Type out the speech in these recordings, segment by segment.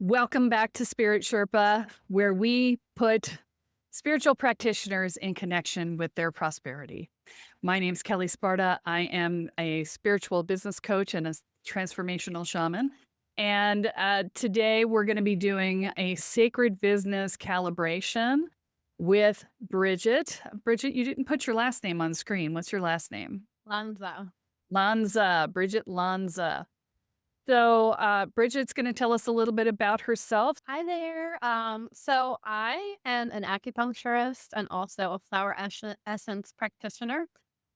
Welcome back to Spirit Sherpa, where we put spiritual practitioners in connection with their prosperity. My name's Kelle Sparta. I am a spiritual business coach and a transformational shaman. And today we're going to be doing a sacred business calibration with Bridget. Bridget, you didn't put your last name on screen. What's your last name? Lanza. Lanza, Bridget Lanza. So Bridget's going to tell us a little bit about herself. Hi there. So I am an acupuncturist and also a flower essence practitioner.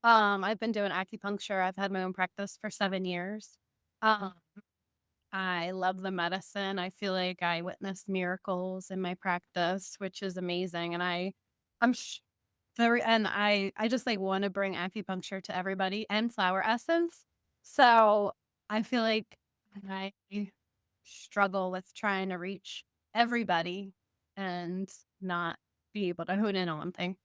I've been doing acupuncture. I've had my own practice for 7 years. Um, I love the medicine. I feel like I witnessed miracles in my practice, which is amazing. And I'm very, and I just like want to bring acupuncture to everybody and flower essence. So I feel like I struggle with trying to reach everybody and not be able to hone in on things.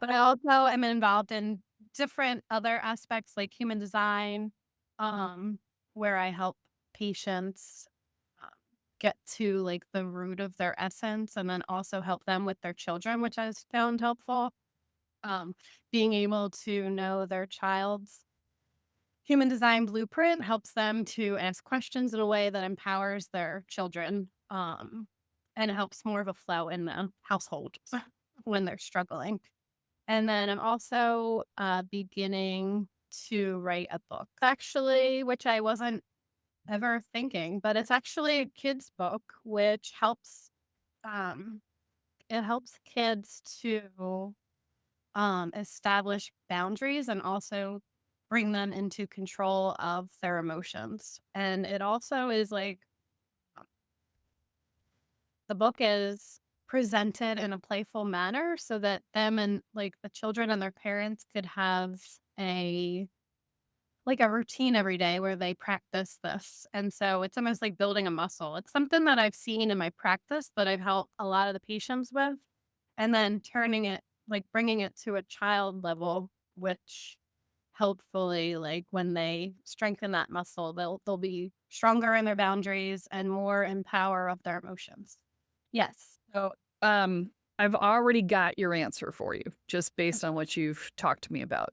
But I also am involved in different other aspects like human design, um, where I help patients uh, get to like the root of their essence and then also help them with their children, which I found helpful. Um, Being able to know their child's human design blueprint helps them to ask questions in a way that empowers their children, and it helps more of a flow in the household when they're struggling. And then I'm also beginning to write a book, actually, which I wasn't ever thinking, but it's actually a kid's book, which helps. It helps kids to establish boundaries and also bring them into control of their emotions. And it also is like the book is presented in a playful manner so that them and like the children and their parents could have a a routine every day where they practice this. And so it's almost like building a muscle. It's something that I've seen in my practice that I've helped a lot of the patients with, and then turning it like bringing it to a child level, which hopefully like when they strengthen that muscle, they'll be stronger in their boundaries and more in power of their emotions. Yes. So, I've already got your answer for you just based on what you've talked to me about.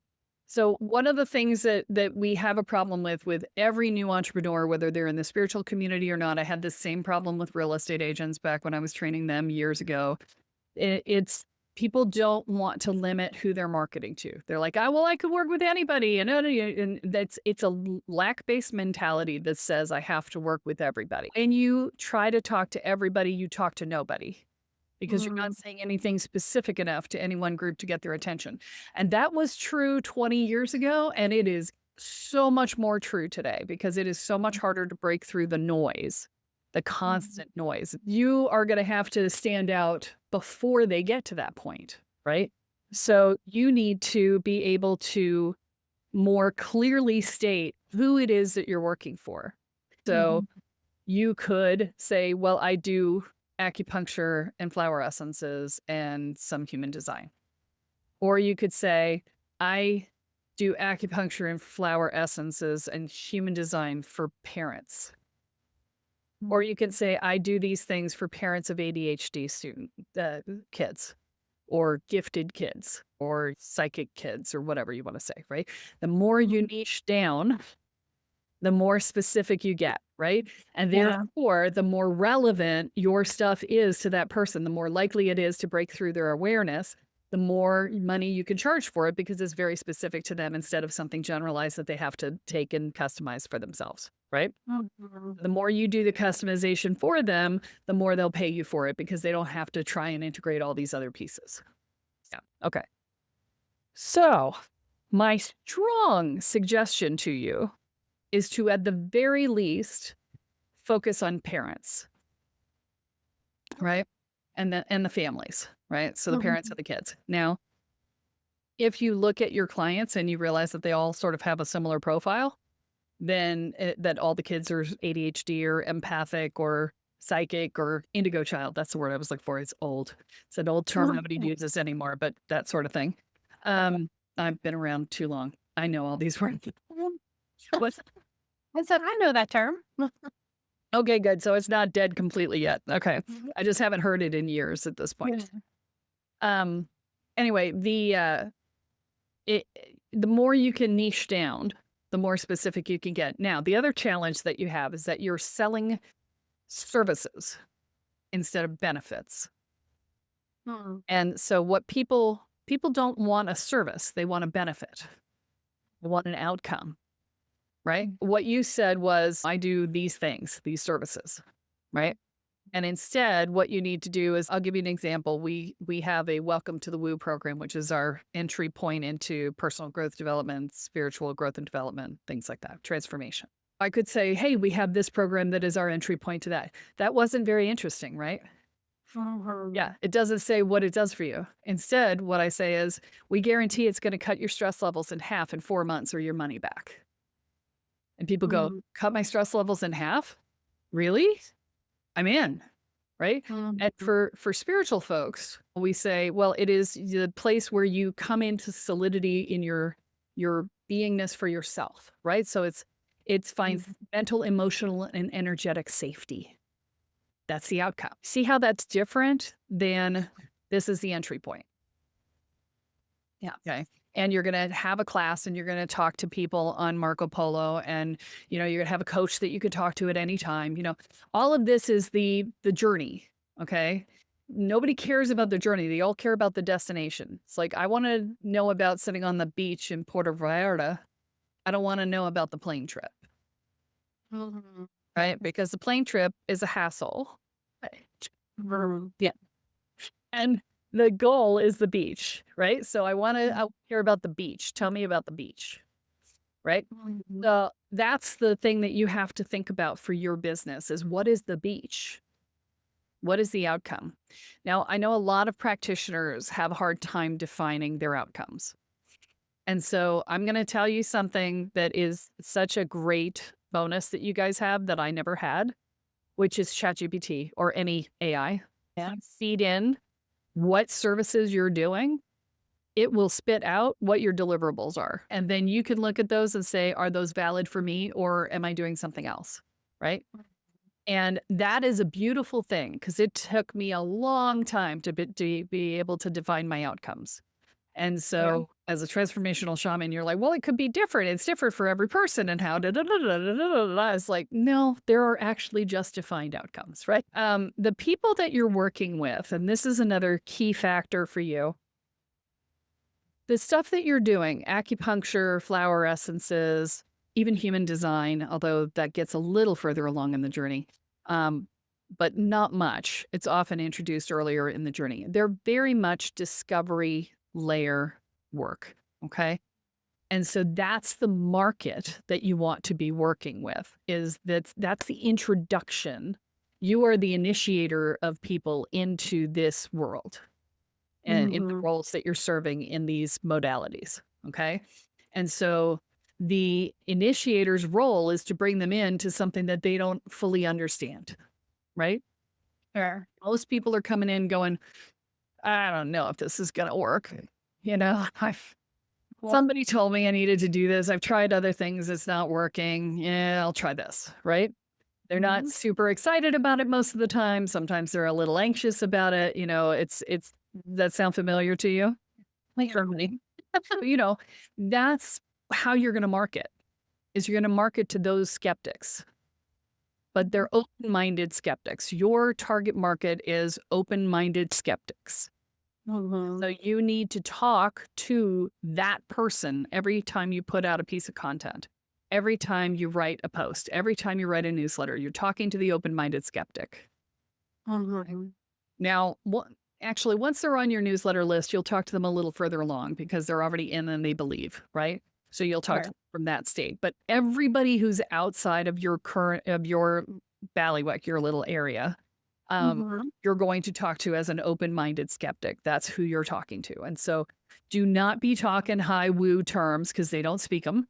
So one of the things that we have a problem with every new entrepreneur, whether they're in the spiritual community or not, I had the same problem with real estate agents back when I was training them years ago. It's people don't want to limit who they're marketing to. They're like, oh, well, I could work with anybody. And it's a lack-based mentality that says I have to work with everybody. And you try to talk to everybody, you talk to nobody because you're not saying anything specific enough to any one group to get their attention. And that was true 20 years ago. And it is so much more true today because it is so much harder to break through the noise, the constant noise. You are going to have to stand out before they get to that point, right? So you need to be able to more clearly state who it is that you're working for. So you could say, well, I do acupuncture and flower essences and some human design. Or you could say, I do acupuncture and flower essences and human design for parents. Or you can say, I do these things for parents of ADHD kids, or gifted kids, or psychic kids, or whatever you want to say, right? The more you niche down, the more specific you get, right? And Yeah. therefore, the more relevant your stuff is to that person, the more likely it is to break through their awareness, the more money you can charge for it because it's very specific to them instead of something generalized that they have to take and customize for themselves, right? The more you do the customization for them, the more they'll pay you for it because they don't have to try and integrate all these other pieces. Yeah. Okay. So, my strong suggestion to you is to, at the very least, focus on parents, right? And the families, right? So the parents of the kids. Now, if you look at your clients and you realize that they all sort of have a similar profile, then that all the kids are ADHD or empathic or psychic or indigo child. That's the word I was looking for. It's old. It's an old term nobody uses anymore, but that sort of thing. I've been around too long. I know all these words. What's I said, I know that term. Okay, good. So it's not dead completely yet. Okay. Mhm. I just haven't heard it in years at this Yeah. point. Um, anyway, the more you can niche down, the more specific you can get. Now, the other challenge that you have is that you're selling services instead of benefits. Mm. And so what people don't want a service, they want a benefit. They want an outcome, right? What you said was I do these things, these services, right? And instead, what you need to do is I'll give you an example. We have a Welcome to the Woo program, which is our entry point into personal growth development, spiritual growth and development, things like that, transformation. I could say, hey, we have this program that is our entry point to that. That wasn't very interesting, right? Mhm. Yeah, it doesn't say what it does for you. Instead, what I say is, we guarantee it's going to cut your stress levels in half in 4 months or your money back. And people go, Mhm. cut my stress levels in half? Really? I'm in, right? And Mhm. for spiritual folks, we say, well, it is the place where you come into solidity in your beingness for yourself, right? So it's finds Mhm. mental, emotional, and energetic safety. That's the outcome. See how that's different than this is the entry point. Yeah. Okay. And you're going to have a class and you're going to talk to people on Marco Polo and you're going to have a coach that you could talk to at any time. All of this is the journey, okay? Nobody cares about the journey. They all care about the destination. It's like I want to know about sitting on the beach in Puerto Vallarta. I don't want to know about the plane trip, Mhm. right? Because the plane trip is a hassle. Mhm. Yeah. And the goal is the beach, right? So I Mhm. hear about the beach. Tell me about the beach, right? Mhm. So that's the thing that you have to think about for your business is what is the beach? What is the outcome? Now, I know a lot of practitioners have a hard time defining their outcomes. And so I'm going to tell you something that is such a great bonus that you guys have that I never had, which is ChatGPT or any AI. Yeah. Feed in what services you're doing, it will spit out what your deliverables are. And then you can look at those and say, are those valid for me or am I doing something else? Right. And that is a beautiful thing because it took me a long time to be able to define my outcomes. And Yeah. so, as a transformational shaman, you're like, well, it could be different. It's different for every person, and how da da da da da da da. It's like, no, there are actually just defined outcomes, right? The people that you're working with, and this is another key factor for you, the stuff that you're doing, acupuncture, flower essences, even human design, although that gets a little further along in the journey, um, but not much. It's often introduced earlier in the journey. They're very much discovery layer work. Okay. And so that's the market that you want to be working with is that's the introduction. You are the initiator of people into this world and in the Mhm. roles that you're serving in these modalities. Okay. And so the initiator's role is to bring them into something that they don't fully understand. Right. Sure. Most people are coming in going, I don't know if this is going to work. I've Well. somebody told me I needed to do this. I've tried other things. It's not working. Yeah, I'll try this. Right. They're not Mhm. super excited about it most of the time. Sometimes they're a little anxious about it. It's that sound familiar to you? Like Germany. You know, that's how you're gonna market, is you're gonna market to those skeptics, but they're open-minded skeptics. Your target market is open-minded skeptics. So Mhm. you need to talk to that person every time you put out a piece of content, every time you write a post, every time you write a newsletter, you're talking to the open-minded skeptic. Mhm. Now, actually, once they're on your newsletter list, you'll talk to them a little further along because they're already in and they believe, right? So you'll talk to Sure. them from that state. But everybody who's outside of your bailiwick, your little area, um, Mhm. you're going to talk to as an open-minded skeptic. That's who you're talking to. And so do not be talking high woo terms because they don't speak them.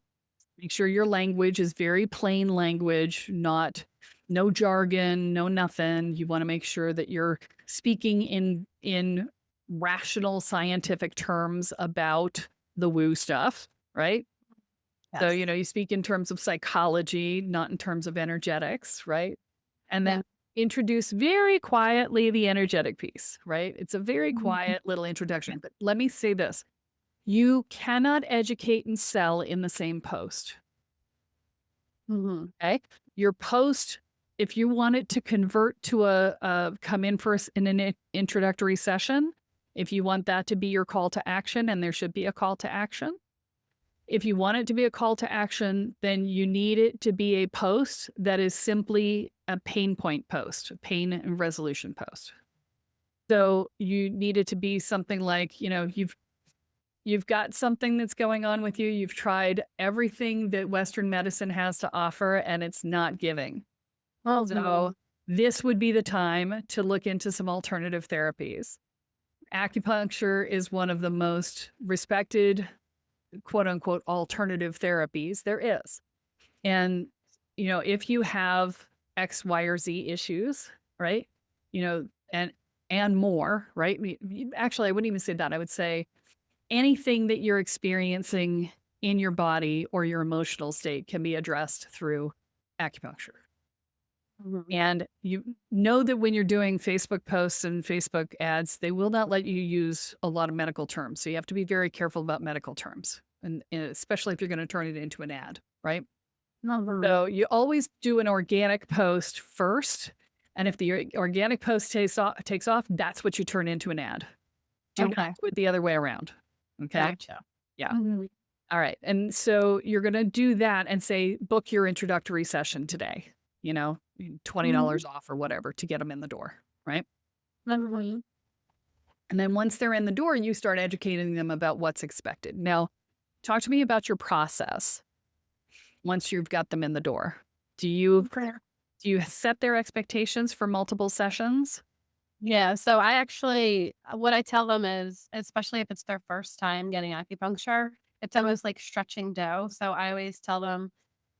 Make sure your language is very plain language, not no jargon, no nothing. You want to make sure that you're speaking in rational scientific terms about the woo stuff, right? So, Yes. you speak in terms of psychology, not in terms of energetics, right? and Yeah. then introduce very quietly the energetic piece, right? It's a very Mhm. quiet little introduction. But let me say this. You cannot educate and sell in the same post. Mhm. Okay. Your post, if you want it to convert to a come in for in an introductory session, if you want that to be your call to action, and there should be a call to action. If you want it to be a call to action, then you need it to be a post that is simply a pain point post, a pain and resolution post. So you need it to be something like, you've got something that's going on with you. You've tried everything that Western medicine has to offer and it's not giving. Oh, So no. this would be the time to look into some alternative therapies. Acupuncture is one of the most respected, quote unquote, alternative therapies there is. And, if you have X, Y, or Z issues, right? You know, and more, right? Actually, I wouldn't even say that. I would say anything that you're experiencing in your body or your emotional state can be addressed through acupuncture. Mhm. And you know that when you're doing Facebook posts and Facebook ads, they will not let you use a lot of medical terms. So you have to be very careful about medical terms, and especially if you're going to turn it into an ad, right? Mhm. So you always do an organic post first. And if the organic post takes off, that's what you turn into an ad. Do not Okay. do it the other way around. Okay. Gotcha. Yeah. Mhm. All right. And so you're going to do that and say, book your introductory session today, Mhm. $20 off or whatever to get them in the door. Right. Mhm. And then once they're in the door, you start educating them about what's expected. Now, talk to me about your process once you've got them in the door. Do you Okay. do you set their expectations for multiple sessions? Yeah, so I actually what I tell them is, especially if it's their first time getting acupuncture, it's almost like stretching dough. So I always tell them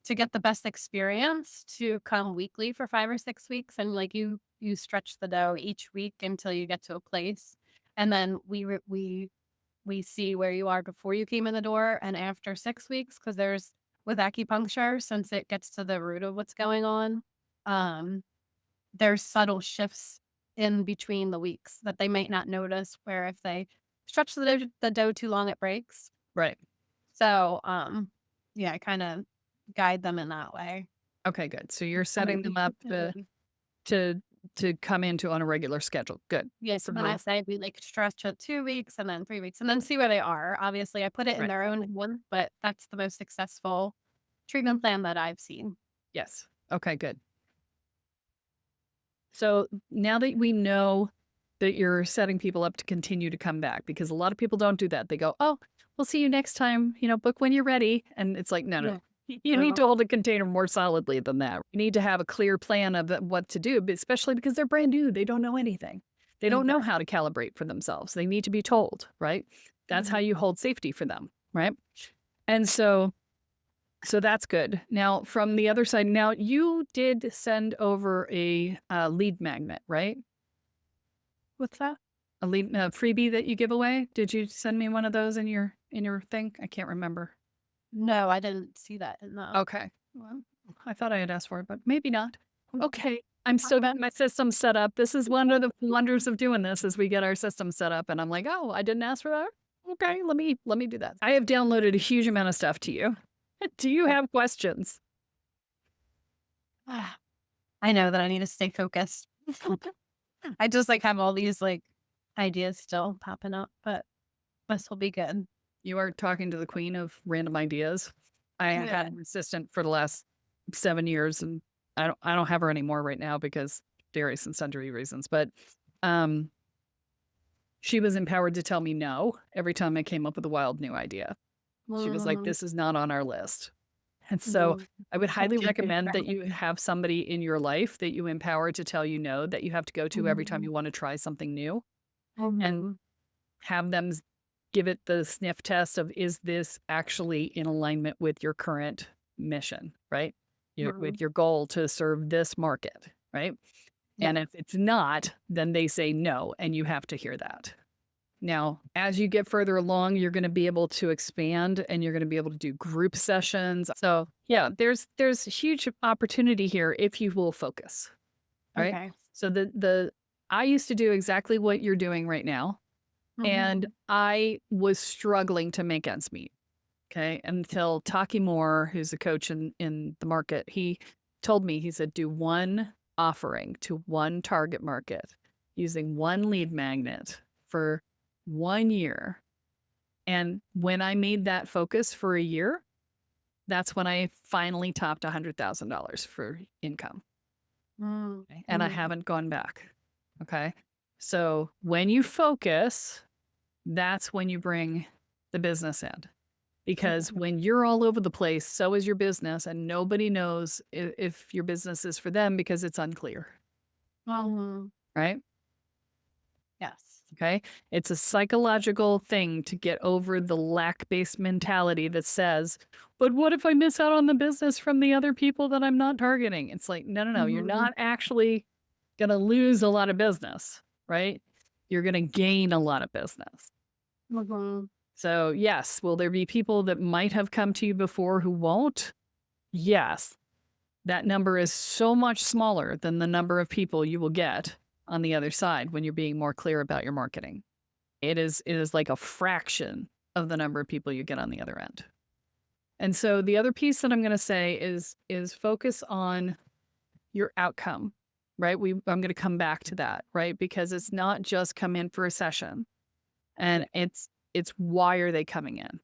to get the best experience to come weekly for 5 or 6 weeks, and like you stretch the dough each week until you get to a place, and then we see where you are before you came in the door and after 6 weeks, because there's with acupuncture, since it gets to the root of what's going on, um there's subtle shifts in between the weeks that they might not notice, where if they stretch the dough too long, it breaks. Right. So, yeah, I kinda guide them in that way. Okay, good. So you're And setting them then up to to come into on a regular schedule. Good. yes, So and then I say we, like, stretch it 2 weeks and then 3 weeks and then see where they are. Obviously, I put it in right. their own one, but that's the most successful treatment plan that I've seen. Yes. Okay, good. So now that we know that you're setting people up to continue to come back, because a lot of people don't do that. They go, "Oh, we'll see you next time, book when you're ready." And it's like, no, no. Yeah. You need Uh-huh. to hold a container more solidly than that. You need to have a clear plan of what to do, but especially because they're brand new. They don't know anything. They don't know how Exactly. to calibrate for themselves. They need to be told, right? That's how Mhm. you hold safety for them, right? And so that's good. Now, from the other side, now you did send over a lead magnet, right? What's that? A freebie that you give away? Did you send me one of those in your thing? I can't remember. No, I didn't see that in the Okay. Well, I thought I had asked for it, but maybe not. Mhm. Okay. I'm My still bad. getting my system set up. This is one of the wonders of doing this is we get our system set up and I'm like, "Oh, I didn't ask for that." Okay, let me do that. I have downloaded a huge amount of stuff to you. Do you have questions? Ah, I know that I need to stay focused. I just, like, have all these, like, ideas still popping up, but this will be good. You are talking to the queen of random ideas. I have had Yeah. an assistant for the last 7 years, and I don't have her anymore right now because various and sundry reasons, but, um, she was empowered to tell me no every time I came up with a wild new idea. She was like, Mhm, "This is not on our list." And so, mhm. I would I highly did get recommend that. that you have somebody in your life that you empower to tell you no, that you have to go to every time Mhm, you wanna try something new, and mhm, have them give it the sniff test of is this actually in alignment with your current mission, right? mhm. With your goal to serve this market, right? Yeah. And if it's not, then they say no, and you have to hear that. Now, as you get further along, you're going to be able to expand and you're going to be able to do group sessions. So, yeah, there's huge opportunity here if you will focus. right? Okay. So I used to do exactly what you're doing right now, and Mhm. I was struggling to make ends meet. Okay. Until Taki Moore, who's a coach in the market, he told me, he said, do one offering to one target market using one lead magnet for 1 year. And when I made that focus for a year, that's when I finally topped $100,000 for income. Mm, Okay? And I mhm. haven't gone back. Okay. So when you focus, that's when you bring the business in. Because Okay. when you're all over the place, so is your business, and nobody knows if your business is for them because it's unclear, Mhm. right? Yes. Okay. It's a psychological thing to get over the lack based mentality that says, but what if I miss out on the business from the other people that I'm not targeting? It's like, no, no, no. You're Mhm. not actually going to lose a lot of business, right? You're going to gain a lot of business. Mhm. So, yes, will there be people that might have come to you before who won't? Yes. That number is so much smaller than the number of people you will get on the other side when you're being more clear about your marketing. It is like a fraction of the number of people you get on the other end. And so the other piece that I'm going to say is focus on your outcome, right? I'm going to come back to that, right? Because it's not just come in for a session, and it's why are they coming in?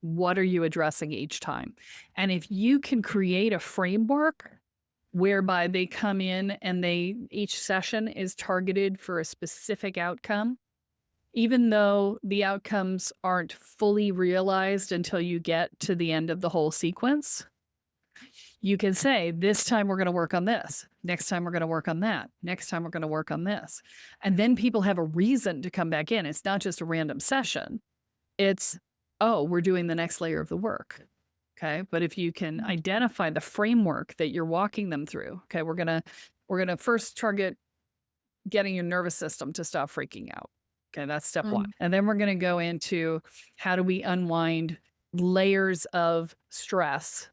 What are you addressing each time? And if you can create a framework whereby they come in and each session is targeted for a specific outcome, even though the outcomes aren't fully realized until you get to the end of the whole sequence, you can say, this time we're going to work on this. Next time we're going to work on that. Next time we're going to work on this. And then people have a reason to come back in. It's not just a random session. It's, oh, we're doing the next layer of the work. Okay. But if you can identify the framework that you're walking them through, okay, we're gonna first target getting your nervous system to stop freaking out. Okay, that's step one. Mhm. And then we're gonna go into how do we unwind layers of stress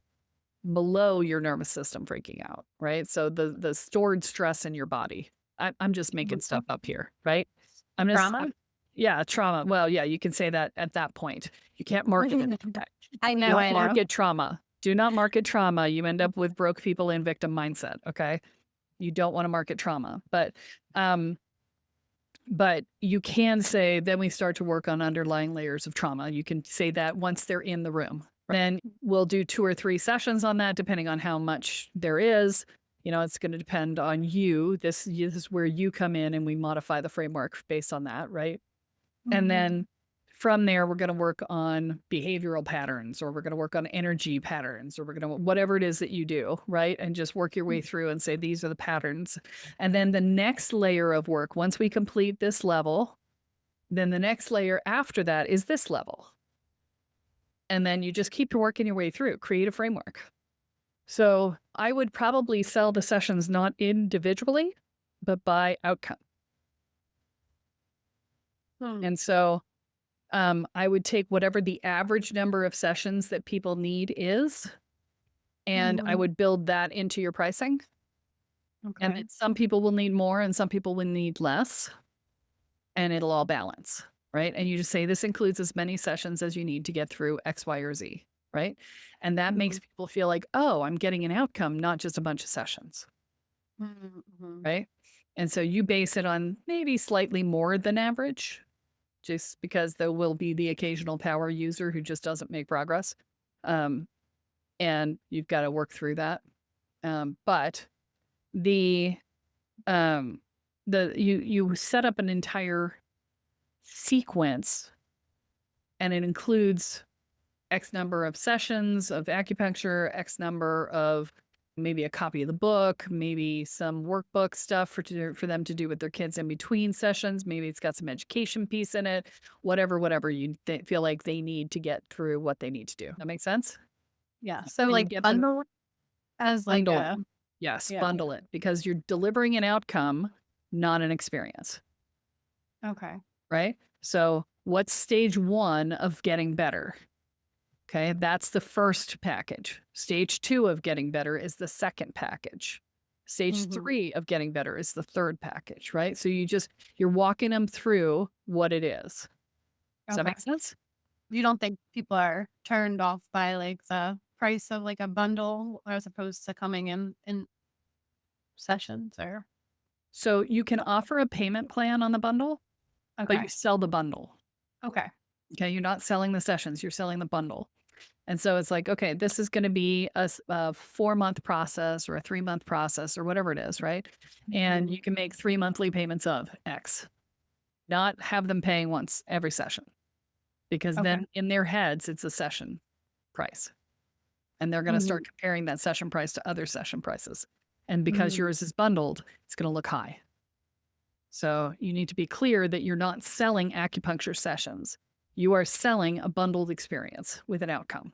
below your nervous system freaking out, right? So the stored stress in your body. I'm just making Mhm. stuff up here, right? I'm just Drama? yeah, trauma. Well, yeah, you can say that at that point. You can't market it like that. I know, Don't I know. market trauma. Do not market trauma. You end up with broke people in victim mindset. Okay. You don't want to market trauma. Um, but you can say, then we start to work on underlying layers of trauma. You can say that once they're in the room. Then we'll do 2 or 3 sessions on that, depending on how much there is. You know, it's going to depend on you. This is where you come in and we modify the framework based on that, right? And Mhm. then from there, we're going to work on behavioral patterns, or we're going to work on energy patterns, or we're going to, whatever it is that you do, right? And just work your way through and say, these are the patterns. And then the next layer of work, once we complete this level, then the next layer after that is this level. And then you just keep working your way through, create a framework. So I would probably sell the sessions not individually, but by outcome. Hmm. And so I would take whatever the average number of sessions that people need is, and I Mhm. would build that into your pricing. And Okay. then some people will need more and some people will need less, and it'll all balance, right? And you just say this includes as many sessions as you need to get through X, Y, or Z, right? And that makes Mhm. people feel like, oh, I'm getting an outcome, not just a bunch of sessions, Mhm. Mhm. right? And so you base it on maybe slightly more than average, just because there will be the occasional power user who just doesn't make progress. Um, and you've got to work through that. But the um, you set up an entire sequence, and it includes X number of sessions of acupuncture, X number of maybe a copy of the book, maybe some workbook stuff for them to do with their kids in between sessions. Maybe it's got some education piece in it. Whatever you feel like they need to get through what they need to do. That makes sense. Yeah. So And you like get them bundle as like bundle it. a Yes, yeah. bundle it because you're delivering an outcome, not an experience, Okay. right? So, what's stage 1 of getting better? Okay, that's the first package. Stage 2 of getting better is the second package. Stage Mhm. 3 of getting better is the third package, right? So you're walking them through what it is. Does that Okay. make sense? You don't think people are turned off by, like, the price of, like, a bundle as opposed to coming in sessions or So you can offer a payment plan on the bundle, but you Okay. sell the bundle. Okay. Okay, you're not selling the sessions, you're selling the bundle. And so it's like, okay, this is going to be a 4-month process or a 3-month process or whatever it is, right? And Mhm. you can make 3 monthly payments of X, not have them paying once every session, because Okay. then in their heads, it's a session price. And they're going to Mhm. start comparing that session price to other session prices. And because Mhm. yours is bundled, it's going to look high. So you need to be clear that you're not selling acupuncture sessions. You are selling a bundled experience with an outcome,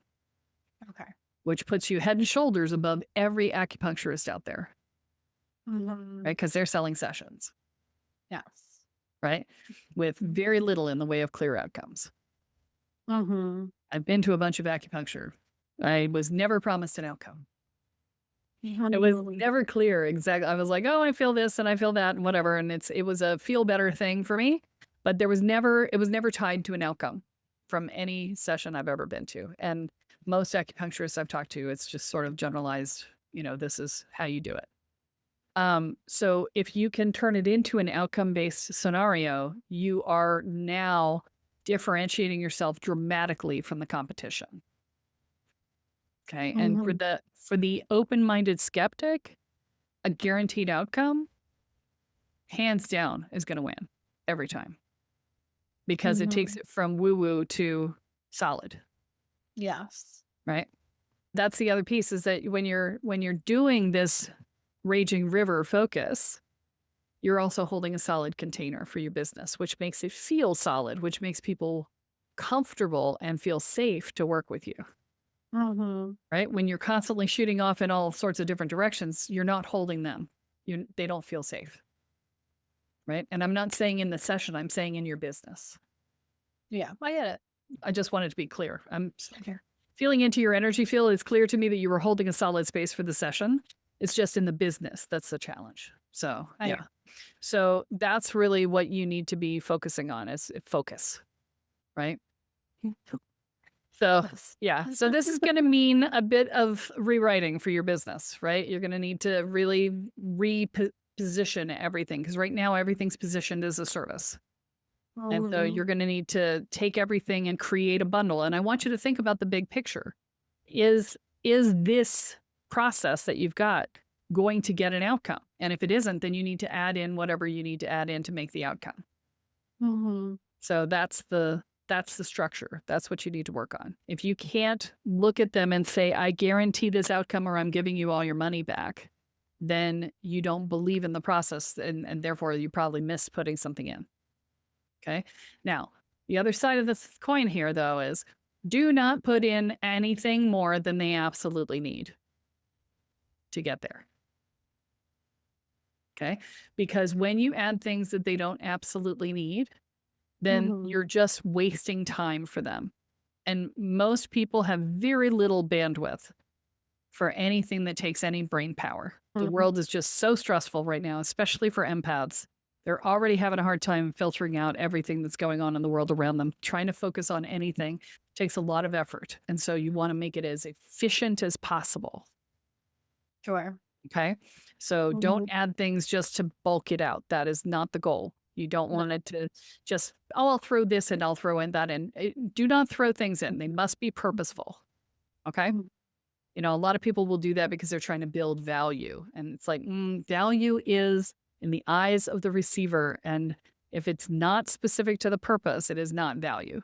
Okay. which puts you head and shoulders above every acupuncturist out there, right? Mhm. Because they're selling sessions, Yes. right? With very little in the way of clear outcomes. Mhm. I've been to a bunch of acupuncture. I was never promised an outcome. It was Mhm. never clear exactly. I was like, oh, I feel this and I feel that and whatever. And it was a feel better thing for me, but it was never tied to an outcome from any session I've ever been to. And most acupuncturists I've talked to, it's just sort of generalized, this is how you do it. So if you can turn it into an outcome-based scenario, you are now differentiating yourself dramatically from the competition. Okay. And Mhm. for the open-minded skeptic, a guaranteed outcome, hands down, is going to win every time because it takes Mhm. it from woo-woo to solid, Yes. right? That's the other piece is that when you're doing this raging river focus, you're also holding a solid container for your business, which makes it feel solid, which makes people comfortable and feel safe to work with you, Mhm. right? When you're constantly shooting off in all sorts of different directions, you're not holding them. They don't feel safe, right? And I'm not saying in the session, I'm saying in your business. Yeah, I get it. I just wanted to be clear. Okay. Feeling into your energy field. It's clear to me that you were holding a solid space for the session. It's just in the business that's the challenge. So, I yeah. So that's really what you need to be focusing on is focus, right? So, Yes. yeah. So this is going to mean a bit of rewriting for your business, right? You're going to need to really reposition everything because right now everything's positioned as a service. And so Mhm. you're going to need to take everything and create a bundle. And I want you to think about the big picture. Is this process that you've got going to get an outcome? And if it isn't, then you need to add in whatever you need to add in to make the outcome. Mhm. So that's the structure. That's what you need to work on. If you can't look at them and say, I guarantee this outcome or I'm giving you all your money back, then you don't believe in the process and therefore you probably miss putting something in. Okay. Now, the other side of this coin here, though, is do not put in anything more than they absolutely need to get there. Okay. Because when you add things that they don't absolutely need, then Mhm. you're just wasting time for them. And most people have very little bandwidth for anything that takes any brain power. The Mhm. world is just so stressful right now, especially for empaths. They're already having a hard time filtering out everything that's going on in the world around them. Trying to focus on anything takes a lot of effort. And so you want to make it as efficient as possible. Sure. Okay. So don't Mhm. add things just to bulk it out. That is not the goal. You don't No. want it to just, oh, I'll throw this and I'll throw in that in. Do not throw things in. They must be purposeful. Okay. Mhm. A lot of people will do that because they're trying to build value. And it's like, value is in the eyes of the receiver. And if it's not specific to the purpose, it is not value.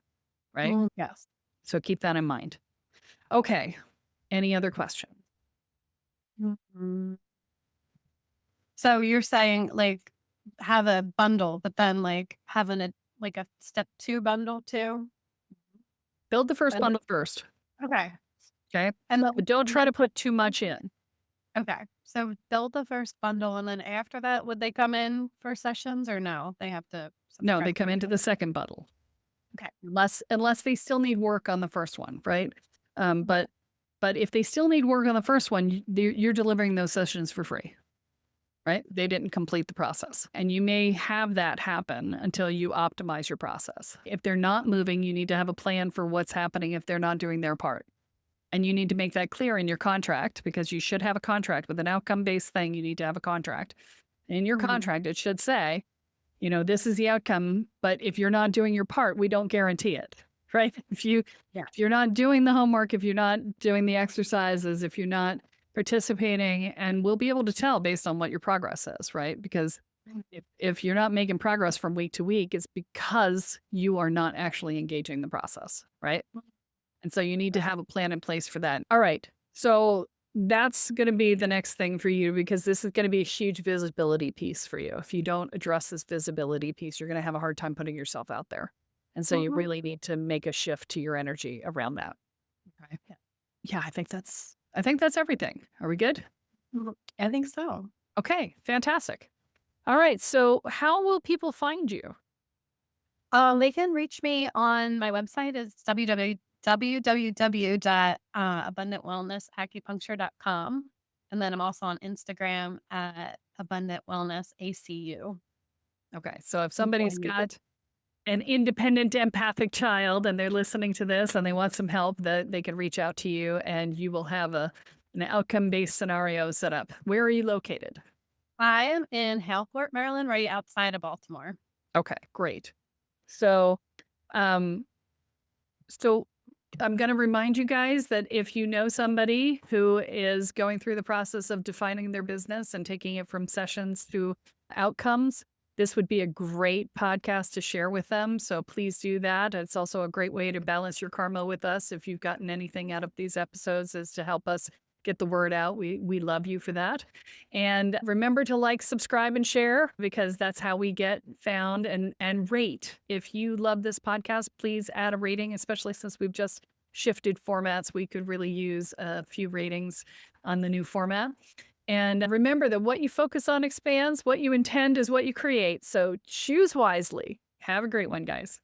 Right. Yes. So keep that in mind. Okay. Any other questions? Mhm. So you're saying, like, have a bundle, but then, like, having a step 2 bundle too? Build the first And bundle first. okay. Okay. And But then don't try to put too much in. okay. So build the first bundle, and then after that, would they come in for sessions or no? They have to No, they subscribe come to into it. the second bundle. Okay. Unless they still need work on the first one, right? Um, Okay. but but if they still need work on the first one, you're delivering those sessions for free. right? They didn't complete the process. And you may have that happen until you optimize your process. If they're not moving, you need to have a plan for what's happening if they're not doing their part. And you need to make that clear in your contract because you should have a contract with an outcome based thing. You need to have a contract. In your Mhm. contract, it should say, this is the outcome, but if you're not doing your part, we don't guarantee it, right? Yeah. If you're not doing the homework, if you're not doing the exercises, if you're not participating, and we'll be able to tell based on what your progress is, right? Because Mhm. if you're not making progress from week to week, it's because you are not actually engaging the process, right? And so you need to have a plan in place for that. All right. So that's going to be the next thing for you because this is going to be a huge visibility piece for you. If you don't address this visibility piece, you're going to have a hard time putting yourself out there. And so you Mhm. really need to make a shift to your energy around that. Okay. Yeah, I think that's everything. Are we good? Mhm. I think so. Okay, fantastic. All right. So how will people find you? They can reach me on my website is www.abundantwellnessacupuncture.com. And then I'm also on Instagram at Abundant Wellness ACU. Okay. So if And somebody's then got an independent empathic child and they're listening to this and they want some help, that they can reach out to you and you will have an outcome-based scenario set up. Where are you located? I am in Haleport, Maryland, right outside of Baltimore. Okay, great. So, um, so I'm going to remind you guys that if you know somebody who is going through the process of defining their business and taking it from sessions to outcomes, this would be a great podcast to share with them. So please do that. It's also a great way to balance your karma with us. If you've gotten anything out of these episodes, is to help us get the word out. We love you for that. And remember to like, subscribe, and share because that's how we get found and rate. If you love this podcast, please add a rating, especially since we've just shifted formats. We could really use a few ratings on the new format. And remember that what you focus on expands, what you intend is what you create. So choose wisely. Have a great one, guys.